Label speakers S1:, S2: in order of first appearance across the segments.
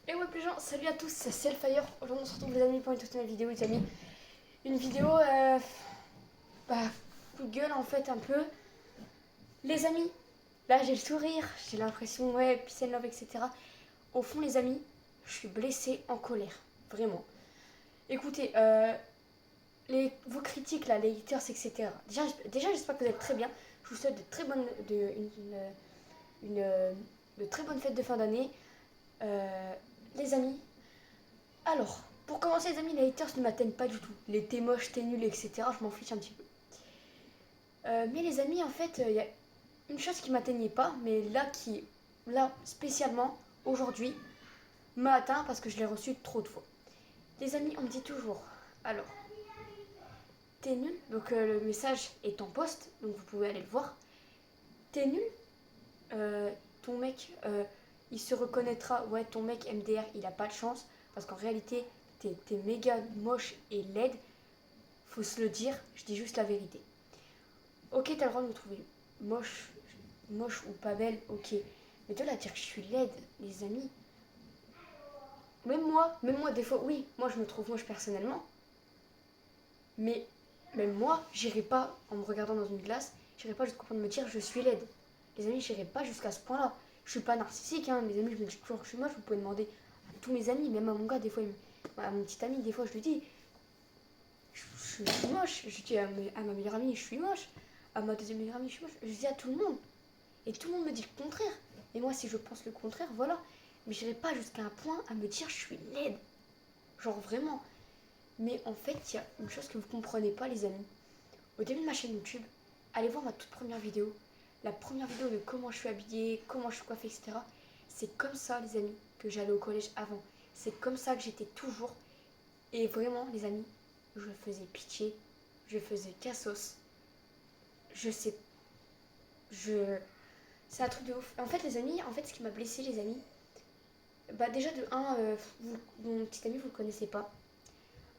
S1: Et ouais les gens, salut à tous, c'est Selfire. Aujourd'hui on se retrouve les amis pour une toute nouvelle vidéo les amis. Une vidéo coup de gueule en fait un peu. Les amis, là j'ai le sourire, j'ai l'impression ouais, peace and love etc. Au fond les amis, je suis blessée en colère, vraiment. Écoutez, vos critiques là, les haters etc. Déjà j'espère que vous êtes très bien. Je vous souhaite de très bonnes fêtes de fin d'année. Les amis, alors, pour commencer les amis, les haters ne m'atteignent pas du tout. Les t'es moche, t'es nul, etc. Je m'en fiche un petit peu. Mais les amis, en fait, il y a une chose qui m'atteignait pas, mais là, spécialement, aujourd'hui, m'a atteint parce que je l'ai reçu trop de fois. Les amis, on me dit toujours, alors, t'es nul, donc le message est en poste, donc vous pouvez aller le voir. T'es nul, ton mec, il se reconnaîtra, ouais, ton mec MDR, il a pas de chance, parce qu'en réalité, t'es méga moche et laide. Faut se le dire, je dis juste la vérité. Ok, t'as le droit de me trouver moche, moche ou pas belle, ok. Mais de là à dire que je suis laide, les amis. Même moi, des fois, oui, moi je me trouve moche personnellement. Mais même moi, j'irai pas, en me regardant dans une glace, j'irai pas jusqu'au point de me dire je suis laide. Les amis, j'irai pas jusqu'à ce point-là. Je suis pas narcissique, hein. Mes amis, je me dis toujours que je suis moche. Vous pouvez demander à tous mes amis, même à mon gars, des fois, à mon petit ami, des fois, je lui dis je suis moche. Je dis à ma meilleure amie, je suis moche. À ma deuxième meilleure amie, je suis moche. Je dis à tout le monde. Et tout le monde me dit le contraire. Et moi, si je pense le contraire, voilà. Mais je n'irai pas jusqu'à un point à me dire je suis laide. Genre vraiment. Mais en fait, il y a une chose que vous comprenez pas, les amis. Au début de ma chaîne YouTube, allez voir ma toute première vidéo. La première vidéo de comment je suis habillée, comment je suis coiffée, etc. C'est comme ça, les amis, que j'allais au collège avant. C'est comme ça que j'étais toujours. Et vraiment, les amis, je faisais pitié. Je faisais cassos. Je sais. Je. C'est un truc de ouf. En fait, les amis, en fait, ce qui m'a blessé, les amis, bah déjà de un, mon petit ami, vous le connaissez pas.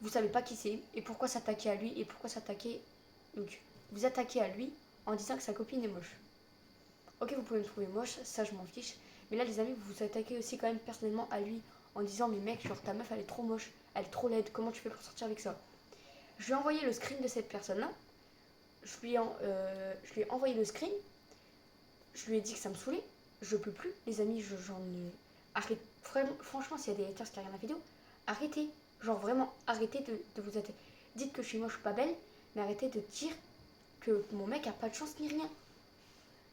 S1: Vous savez pas qui c'est et pourquoi s'attaquer à lui et pourquoi s'attaquer. Donc, vous attaquez à lui en disant que sa copine est moche. Ok, vous pouvez me trouver moche, ça je m'en fiche. Mais là, les amis, vous vous attaquez aussi quand même personnellement à lui en disant mais mec, genre ta meuf elle est trop moche, elle est trop laide, comment tu fais pour sortir avec ça? Je lui ai envoyé le screen de cette personne-là. Je lui ai envoyé le screen. Je lui ai dit que ça me saoulait. Je peux plus, les amis, j'en ai. Arrête. Franchement, s'il y a des haters qui regardent la vidéo, arrêtez. Genre vraiment, arrêtez de vous être. Dites que je suis moche ou pas belle, mais arrêtez de dire que mon mec a pas de chance ni rien.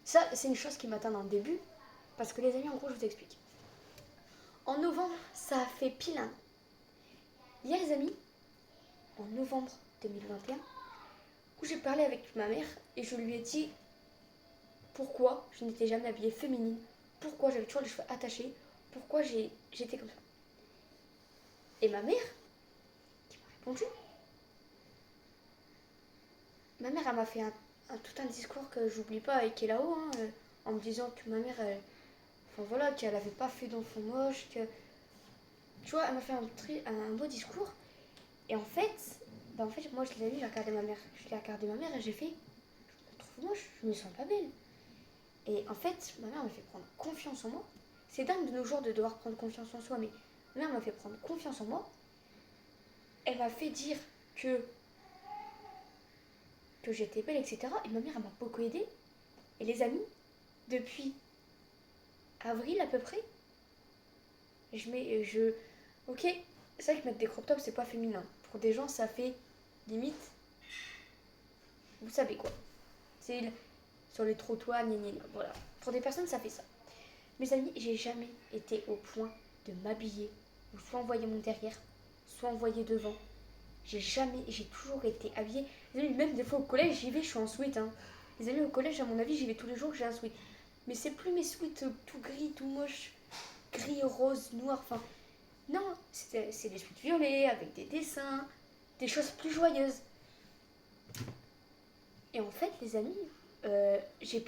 S1: Ça, c'est une chose qui m'atteint dans le début. Parce que les amis, en gros, je vous explique. En novembre, ça a fait pile un an. Il y a les amis, en novembre 2021, où j'ai parlé avec ma mère et je lui ai dit pourquoi je n'étais jamais habillée féminine, pourquoi j'avais toujours les cheveux attachés, pourquoi j'étais comme ça. Et ma mère, qui m'a répondu, ma mère, elle m'a fait tout un discours que j'oublie pas et qui est là-haut, hein, en me disant que ma mère, enfin voilà, qu'elle avait pas fait d'enfant moche, que. Tu vois, elle m'a fait un beau discours. Et en fait, bah en fait, moi je l'ai vu, j'ai regardé ma mère. Je l'ai regardé ma mère et j'ai fait, je me trouve moche, je me sens pas belle. Et en fait, ma mère m'a fait prendre confiance en moi. C'est dingue de nos jours de devoir prendre confiance en soi, mais ma mère m'a fait prendre confiance en moi. Elle m'a fait dire que j'étais belle, etc. Et ma mère, elle m'a beaucoup aidée. Et les amis, depuis avril à peu près, je mets. Ok, c'est vrai que mettre des crop tops, c'est pas féminin. Pour des gens, ça fait limite. Vous savez quoi. C'est sur les trottoirs, voilà. Pour des personnes, ça fait ça. Mes amis, j'ai jamais été au point de m'habiller ou soit envoyer mon derrière, soit envoyer devant. J'ai toujours été habillée. Les amis, même des fois au collège, j'y vais, je suis en sweat. Hein. Les amis, au collège, à mon avis, j'y vais tous les jours, j'ai un sweat. Mais c'est plus mes sweats tout gris, tout moche, gris, rose, noir, enfin. Non, c'est des sweats violets avec des dessins, des choses plus joyeuses. Et en fait, les amis, j'ai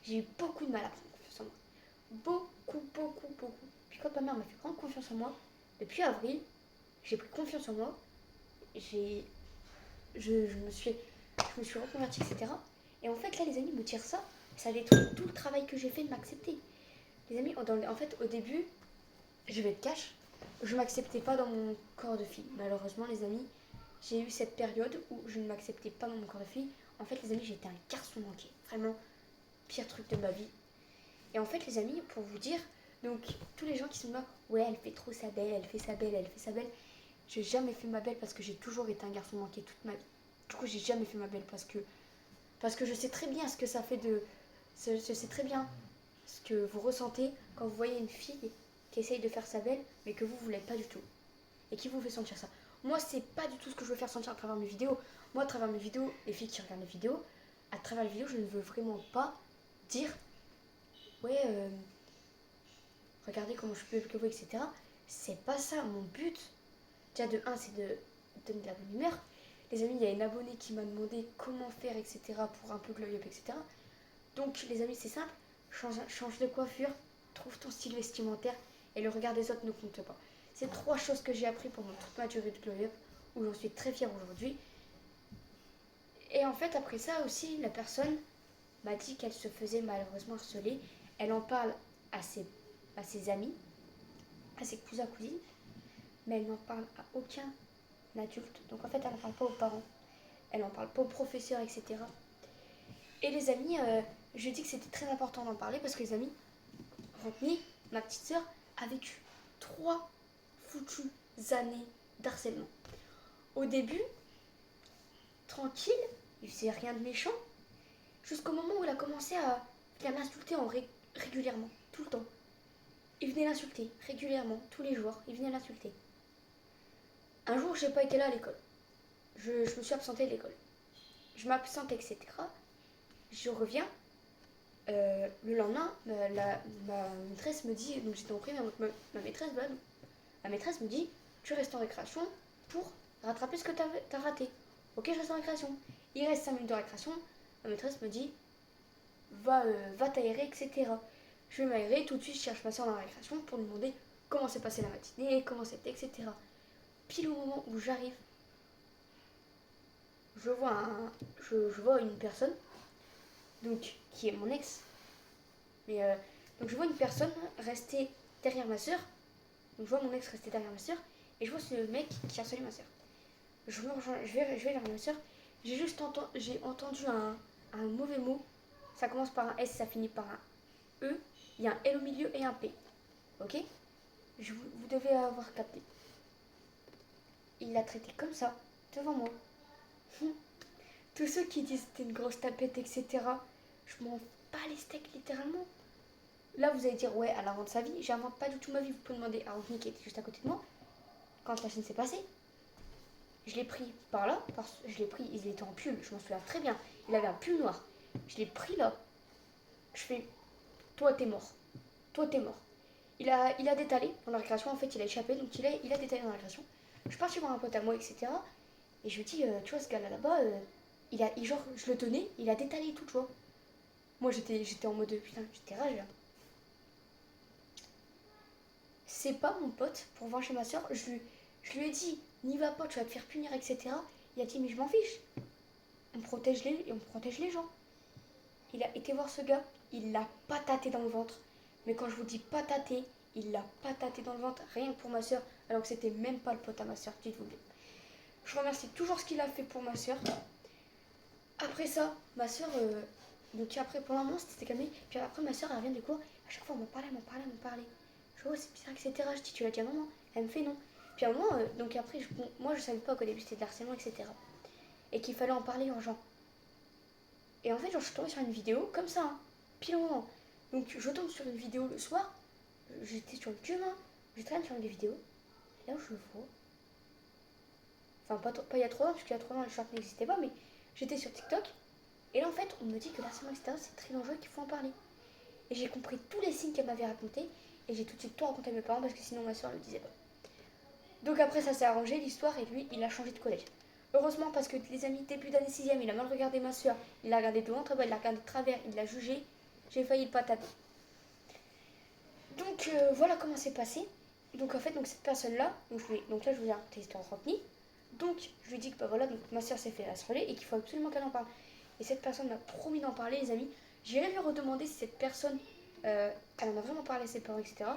S1: eu beaucoup de mal à prendre confiance en moi. Beaucoup, beaucoup, beaucoup. Puis quand ma mère m'a fait prendre confiance en moi, depuis avril, j'ai pris confiance en moi. J'ai, je me suis reconvertie, etc. Et en fait, là, les amis me tirent ça. Ça détruit tout le travail que j'ai fait de m'accepter. Les amis, en fait, au début, je vais être cash, je m'acceptais pas dans mon corps de fille. Malheureusement, les amis, j'ai eu cette période où je ne m'acceptais pas dans mon corps de fille. En fait, les amis, j'étais un garçon manqué. Vraiment, pire truc de ma vie. Et en fait, les amis, pour vous dire, donc, tous les gens qui sont là, ouais, elle fait trop sa belle, elle fait sa belle, elle fait sa belle. J'ai jamais fait ma belle parce que j'ai toujours été un garçon manqué toute ma vie. Du coup, j'ai jamais fait ma belle parce que je sais très bien ce que ça fait de. Je sais très bien ce que vous ressentez quand vous voyez une fille qui essaye de faire sa belle, mais que vous l'êtes pas du tout. Et qui vous fait sentir ça. Moi, c'est pas du tout ce que je veux faire sentir à travers mes vidéos. Moi, à travers mes vidéos, les filles qui regardent les vidéos, à travers les vidéos, je ne veux vraiment pas dire, ouais, regardez comment je peux que vous, etc. C'est pas ça mon but. Déjà, de un, c'est de donner de la bonne humeur. Les amis, il y a une abonnée qui m'a demandé comment faire, etc. pour un peu glow up, etc. Donc, les amis, c'est simple. Change de coiffure, trouve ton style vestimentaire et le regard des autres ne compte pas. C'est 3 choses que j'ai appris pendant toute ma durée de glow up, où j'en suis très fière aujourd'hui. Et en fait, après ça aussi, la personne m'a dit qu'elle se faisait malheureusement harceler. Elle en parle à ses amis, à ses cousins, cousines, mais elle n'en parle à aucun adulte. Donc en fait, elle n'en parle pas aux parents, elle n'en parle pas aux professeurs, etc. Et les amis, je dis que c'était très important d'en parler parce que les amis, Rodney, ma petite sœur, a vécu 3 foutues années d'harcèlement. Au début, tranquille, il faisait rien de méchant, jusqu'au moment où il a commencé à l'insulter régulièrement, tout le temps. Il venait l'insulter régulièrement, tous les jours, il venait l'insulter. Un jour, j'ai pas été là à l'école. Je me suis absentée de l'école. Je m'absente, etc. Je reviens. Le lendemain, ma maîtresse me dit, donc j'étais en primaire, donc ma maîtresse, voilà, ma maîtresse me dit, tu restes en récréation pour rattraper ce que t'as raté. Ok, je reste en récréation. Il reste 5 minutes de récréation. Ma maîtresse me dit, va t'aérer, etc. Je vais m'aérer, tout de suite je cherche ma soeur dans la récréation pour lui demander comment s'est passée la matinée, comment c'était, etc. Pile au moment où j'arrive, je vois une personne, donc qui est mon ex, mais donc je vois une personne rester derrière ma soeur, donc je vois mon ex rester derrière ma soeur, et je vois ce mec qui harcelait ma soeur. Je vais vers ma soeur, j'ai entendu un mauvais mot, ça commence par un S, ça finit par un E, il y a un L au milieu et un P. Ok, vous devez avoir capté. Il l'a traité comme ça, devant moi. Tous ceux qui disent que t'es une grosse tapette, etc., je m'en bats les steaks littéralement. Là, vous allez dire, ouais, elle invente sa vie. J'invente pas du tout ma vie. Vous pouvez demander à Anthony qui était juste à côté de moi quand la scène s'est passée. Je l'ai pris par là, je l'ai pris, il était en pull, je m'en souviens très bien. Il avait un pull noir. Je l'ai pris là. Je fais, toi t'es mort. Toi t'es mort. Il a détalé dans la récréation, en fait il a échappé, donc il a détalé dans la récréation. Je suis partie voir un pote à moi, etc. Et je lui dis, tu vois ce gars là-bas, genre, je le tenais, il a détalé et tout, tu vois. Moi j'étais en mode, putain, j'étais rage là. C'est pas mon pote pour voir chez ma soeur, je lui ai dit, n'y va pas, tu vas te faire punir, etc. Il a dit, mais je m'en fiche. On protège les gens. Il a été voir ce gars, il l'a pataté dans le ventre. Mais quand je vous dis pataté, il l'a pataté dans le ventre, rien que pour ma soeur, alors que c'était même pas le pote à ma soeur, dites-vous bien. Je remercie toujours ce qu'il a fait pour ma soeur. Après ça, ma soeur, donc après pour un moment c'était calmé, puis après ma soeur elle revient du cours, à chaque fois elle m'en parlait. Je vois, oh, c'est bizarre, etc. Je dis, tu l'as dit à maman? Elle me fait non. Puis à un moment, donc après, moi je savais pas qu'au début c'était de l'harcèlement, etc. Et qu'il fallait en parler aux gens. Et en fait, genre, je suis tombée sur une vidéo comme ça, hein, pile au moment. Donc je tombe sur une vidéo le soir, j'étais sur YouTube, hein, je traîne sur des vidéos, et là où je le vois, enfin pas il y a 3 ans, parce qu'il y a 3 ans les shorts n'existaient pas, mais j'étais sur TikTok, et là en fait on me dit que l'harcèlement, etc. c'est très dangereux et qu'il faut en parler. Et j'ai compris tous les signes qu'elle m'avait racontés, et j'ai tout de suite tout raconté à mes parents parce que sinon ma soeur ne le disait pas. Donc après ça s'est arrangé l'histoire et lui il a changé de collège. Heureusement parce que les amis début d'année 6ème, il a mal regardé ma soeur, il l'a regardé de loin très bas, il l'a regardé de travers, il l'a jugé, j'ai failli le patater. Donc voilà comment c'est passé. Donc en fait donc cette personne là, donc là je vous ai raconté l'histoire de Rodney. Donc je lui dis que bah voilà, donc ma soeur s'est fait harceler et qu'il faut absolument qu'elle en parle. Et cette personne m'a promis d'en parler les amis. J'irai lui redemander si cette personne elle en a vraiment parlé à ses parents, etc.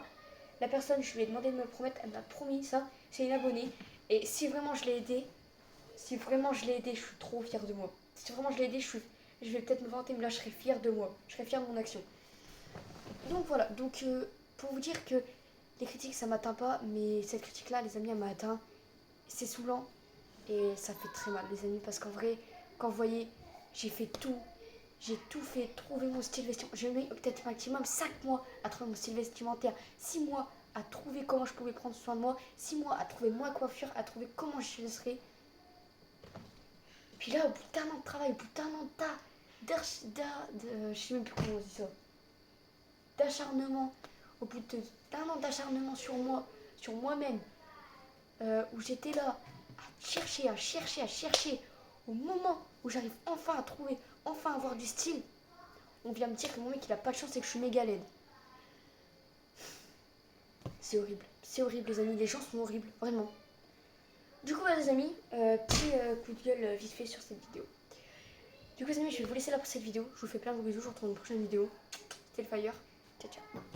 S1: La personne, je lui ai demandé de me le promettre, elle m'a promis ça, c'est une abonnée. Et si vraiment je l'ai aidée, je suis trop fière de moi. Si vraiment je l'ai aidée, je vais peut-être me vanter, mais là je serai fière de moi. Je serai fière de mon action. Donc voilà, donc pour vous dire que les critiques ça m'atteint pas, mais cette critique là, les amis, elle m'a atteint. C'est saoulant et ça fait très mal, les amis, parce qu'en vrai, quand vous voyez, j'ai fait tout. J'ai tout fait, trouver mon style vestimentaire. J'ai mis peut-être maximum 5 mois à trouver mon style vestimentaire, 6 mois à trouver comment je pouvais prendre soin de moi, 6 mois à trouver ma coiffure, à trouver comment je serais. Puis là, au bout d'un an de travail, au bout d'un an je sais même plus comment on dit ça, d'acharnement, au bout d'un an d'acharnement sur moi, sur moi-même, où j'étais là à chercher, au moment où j'arrive enfin à trouver, enfin à avoir du style, on vient me dire que mon mec il a pas de chance et que je suis méga laide. C'est horrible les amis, les gens sont horribles, vraiment. Du coup les amis, petit coup de gueule vite fait sur cette vidéo. Du coup les amis, je vais vous laisser là pour cette vidéo. Je vous fais plein de gros bisous, je vous retrouve dans une prochaine vidéo. C'était le Fire. Ciao ciao.